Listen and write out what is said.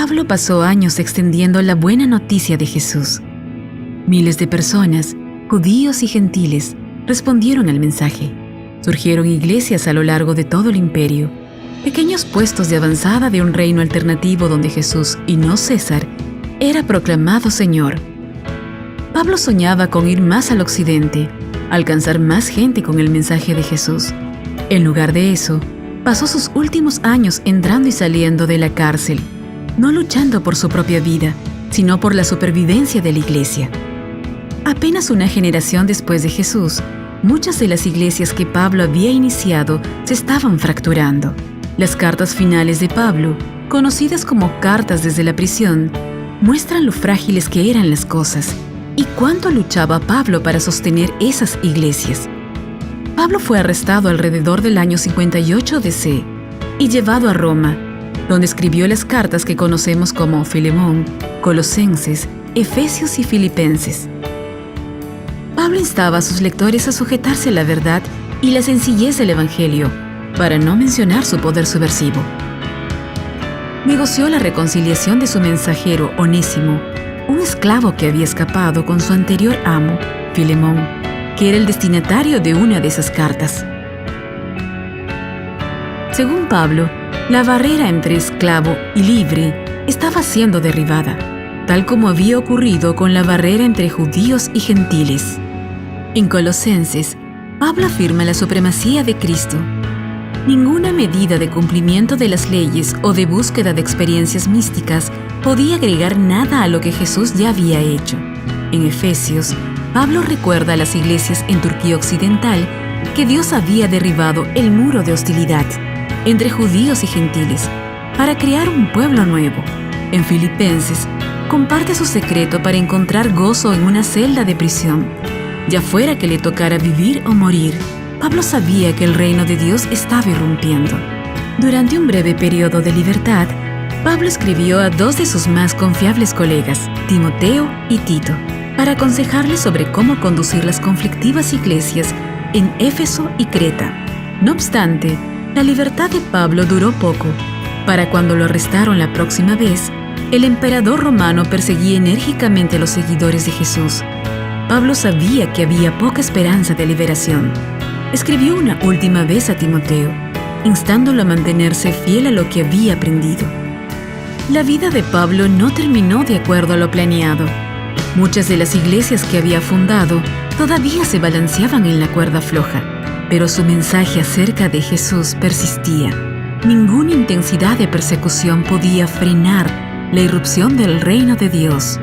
Pablo pasó años extendiendo la buena noticia de Jesús. Miles de personas, judíos y gentiles, respondieron al mensaje. Surgieron iglesias a lo largo de todo el imperio, pequeños puestos de avanzada de un reino alternativo donde Jesús, y no César, era proclamado Señor. Pablo soñaba con ir más al occidente, alcanzar más gente con el mensaje de Jesús. En lugar de eso, pasó sus últimos años entrando y saliendo de la cárcel, no luchando por su propia vida, sino por la supervivencia de la iglesia. Apenas una generación después de Jesús, muchas de las iglesias que Pablo había iniciado se estaban fracturando. Las cartas finales de Pablo, conocidas como cartas desde la prisión, muestran lo frágiles que eran las cosas y cuánto luchaba Pablo para sostener esas iglesias. Pablo fue arrestado alrededor del año 58 DC y llevado a Roma, donde escribió las cartas que conocemos como Filemón, Colosenses, Efesios y Filipenses. Pablo instaba a sus lectores a sujetarse a la verdad y la sencillez del Evangelio, para no mencionar su poder subversivo. Negoció la reconciliación de su mensajero Onésimo, un esclavo que había escapado con su anterior amo, Filemón, que era el destinatario de una de esas cartas. Según Pablo, la barrera entre esclavo y libre estaba siendo derribada, tal como había ocurrido con la barrera entre judíos y gentiles. En Colosenses, Pablo afirma la supremacía de Cristo. Ninguna medida de cumplimiento de las leyes o de búsqueda de experiencias místicas podía agregar nada a lo que Jesús ya había hecho. En Efesios, Pablo recuerda a las iglesias en Turquía Occidental que Dios había derribado el muro de hostilidad entre judíos y gentiles para crear un pueblo nuevo. En Filipenses, comparte su secreto para encontrar gozo en una celda de prisión. Ya fuera que le tocara vivir o morir, Pablo sabía que el reino de Dios estaba irrumpiendo. Durante un breve periodo de libertad, Pablo escribió a dos de sus más confiables colegas, Timoteo y Tito, para aconsejarles sobre cómo conducir las conflictivas iglesias en Éfeso y Creta. No obstante, la libertad de Pablo duró poco. Para cuando lo arrestaron la próxima vez, el emperador romano perseguía enérgicamente a los seguidores de Jesús. Pablo sabía que había poca esperanza de liberación. Escribió una última vez a Timoteo, instándolo a mantenerse fiel a lo que había aprendido. La vida de Pablo no terminó de acuerdo a lo planeado. Muchas de las iglesias que había fundado todavía se balanceaban en la cuerda floja, pero su mensaje acerca de Jesús persistía. Ninguna intensidad de persecución podía frenar la irrupción del reino de Dios.